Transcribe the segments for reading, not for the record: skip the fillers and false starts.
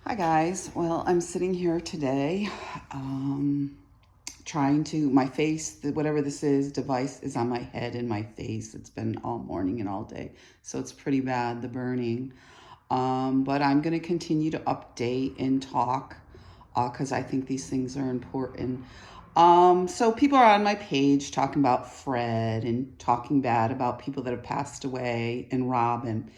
Hi guys. Well, I'm sitting here today, trying to, my face, whatever this is, device is on my head and my face. It's been all morning and all day. So it's pretty bad, the burning. But I'm going to continue to update and talk because I think these things are important. So people are on my page talking about Fred and talking bad about people that have passed away and Robin.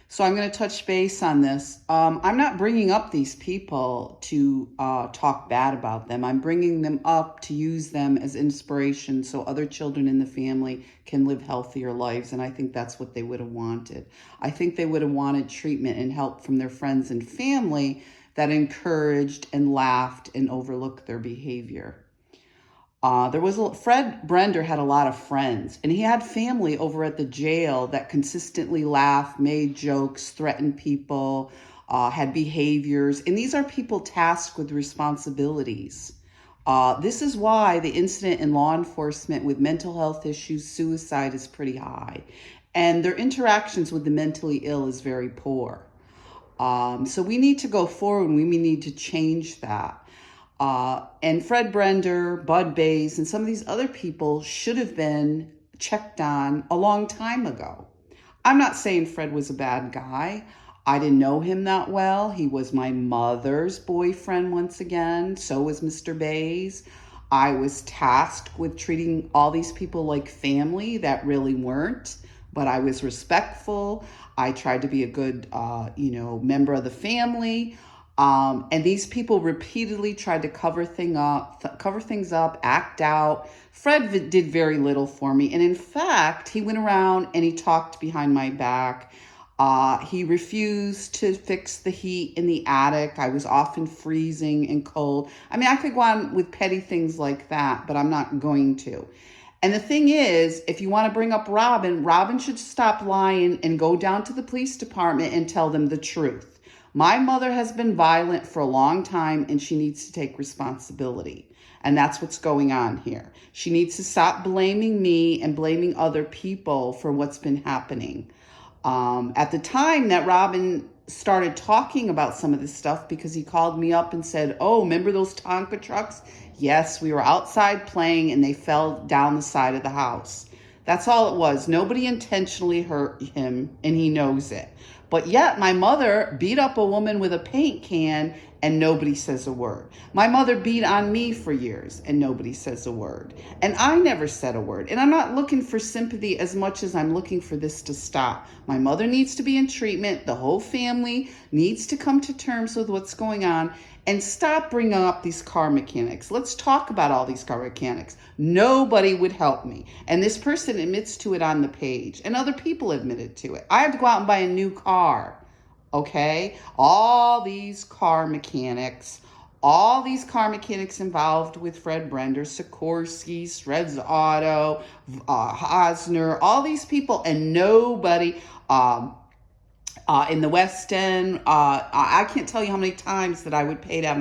So I'm going to touch base on this. I'm not bringing up these people to talk bad about them. I'm bringing them up to use them as inspiration so other children in the family can live healthier lives. And I think that's what they would have wanted. I think they would have wanted treatment and help from their friends and family that encouraged and laughed and overlooked their behavior. Fred Brender had a lot of friends, and he had family over at the jail that consistently laughed, made jokes, threatened people, had behaviors, and these are people tasked with responsibilities. This is why the incident in law enforcement with mental health issues, suicide is pretty high, and their interactions with the mentally ill is very poor. So we need to go forward and we need to change that. And Fred Brender, Bud Bays, and some of these other people should have been checked on a long time ago. I'm not saying Fred was a bad guy. I didn't know him that well. He was my mother's boyfriend once again. So was Mr. Bays. I was tasked with treating all these people like family that really weren't, but I was respectful. I tried to be a good, member of the family. And these people repeatedly tried to cover things up, act out. Fred did very little for me. And in fact, he went around and he talked behind my back. He refused to fix the heat in the attic. I was often freezing and cold. I mean, I could go on with petty things like that, but I'm not going to. And the thing is, if you want to bring up Robin should stop lying and go down to the police department and tell them the truth. My mother has been violent for a long time and she needs to take responsibility. And that's what's going on here. She needs to stop blaming me and blaming other people for what's been happening. At the time that Robin started talking about some of this stuff, because he called me up and said, "Oh, remember those Tonka trucks? Yes, we were outside playing and they fell down the side of the house." That's all it was. Nobody intentionally hurt him, and he knows it. But yet my mother beat up a woman with a paint can and nobody says a word. My mother beat on me for years and nobody says a word. And I never said a word. And I'm not looking for sympathy as much as I'm looking for this to stop. My mother needs to be in treatment. The whole family needs to come to terms with what's going on and stop bringing up these car mechanics. Let's talk about all these car mechanics. Nobody would help me. And this person admits to it on the page, and other people admitted to it. I had to go out and buy a new car, okay? All these car mechanics involved with Fred Brender, Sikorsky, Shred's Auto, Hosner, all these people, and nobody... in the West End, I can't tell you how many times that I would pay to have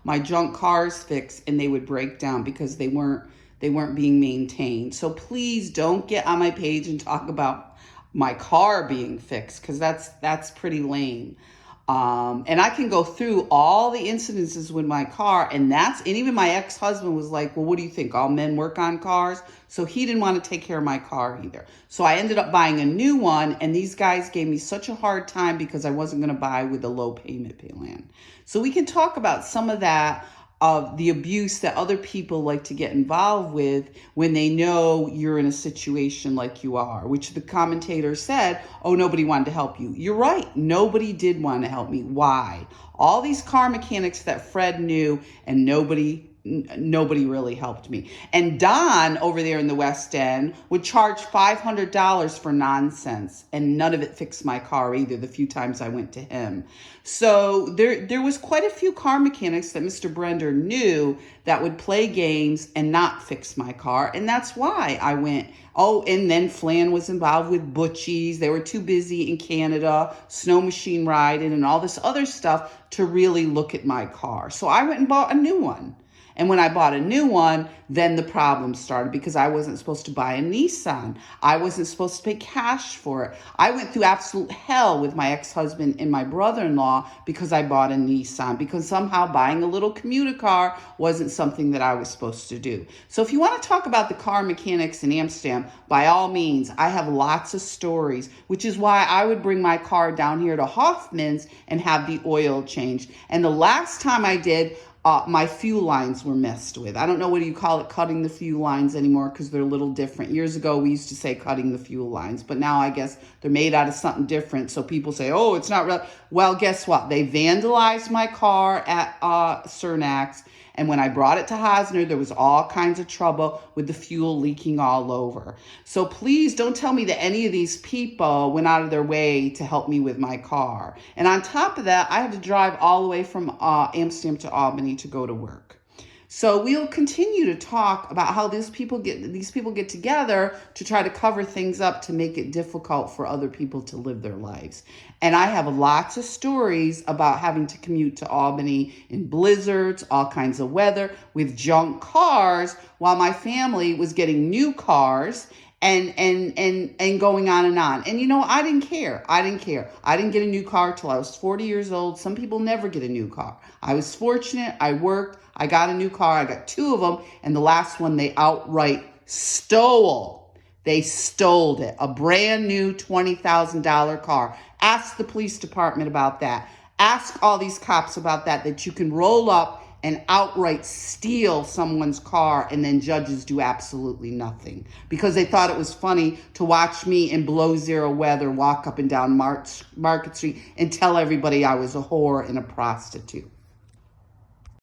my junk cars fixed, and they would break down because they weren't being maintained. So please don't get on my page and talk about my car being fixed, because that's pretty lame. And I can go through all the incidences with my car, and even my ex-husband was like, "Well, what do you think? All men work on cars?" So he didn't want to take care of my car either. So I ended up buying a new one, and these guys gave me such a hard time because I wasn't going to buy with a low payment plan. So we can talk about some of that, of the abuse that other people like to get involved with when they know you're in a situation like you are, which the commentator said, "Oh, nobody wanted to help you." You're right. Nobody did want to help me. Why? All these car mechanics that Fred knew, and nobody really helped me. And Don over there in the West End would charge $500 for nonsense, and none of it fixed my car either the few times I went to him. So there was quite a few car mechanics that Mr. Brender knew that would play games and not fix my car, and that's why I went. Oh, and then Flan was involved with Butchies. They were too busy in Canada, snow machine riding and all this other stuff to really look at my car. So I went and bought a new one. And when I bought a new one, then the problem started because I wasn't supposed to buy a Nissan. I wasn't supposed to pay cash for it. I went through absolute hell with my ex-husband and my brother-in-law because I bought a Nissan, because somehow buying a little commuter car wasn't something that I was supposed to do. So if you want to talk about the car mechanics in Amsterdam, by all means, I have lots of stories, which is why I would bring my car down here to Hoffman's and have the oil changed. And the last time I did, my fuel lines were messed with. I don't know, what do you call it, cutting the fuel lines anymore, because they're a little different. Years ago, we used to say cutting the fuel lines, but now I guess they're made out of something different. So people say, oh, it's not real. Well, guess what? They vandalized my car at Cernax. And when I brought it to Hosner, there was all kinds of trouble with the fuel leaking all over. So please don't tell me that any of these people went out of their way to help me with my car. And on top of that, I had to drive all the way from Amsterdam to Albany to go to work. So we'll continue to talk about how these people get together to try to cover things up to make it difficult for other people to live their lives. And I have lots of stories about having to commute to Albany in blizzards, all kinds of weather, with junk cars, while my family was getting new cars and going on and on. And you know, I didn't care. I didn't get a new car till I was 40 years old. Some people never get a new car. I was fortunate. I worked. I got a new car. I got 2 of them. And the last one they outright stole. They stole it. A brand new $20,000 car. Ask the police department about that. Ask all these cops about that you can roll up and outright steal someone's car, and then judges do absolutely nothing because they thought it was funny to watch me in below zero weather walk up and down Market Street and tell everybody I was a whore and a prostitute.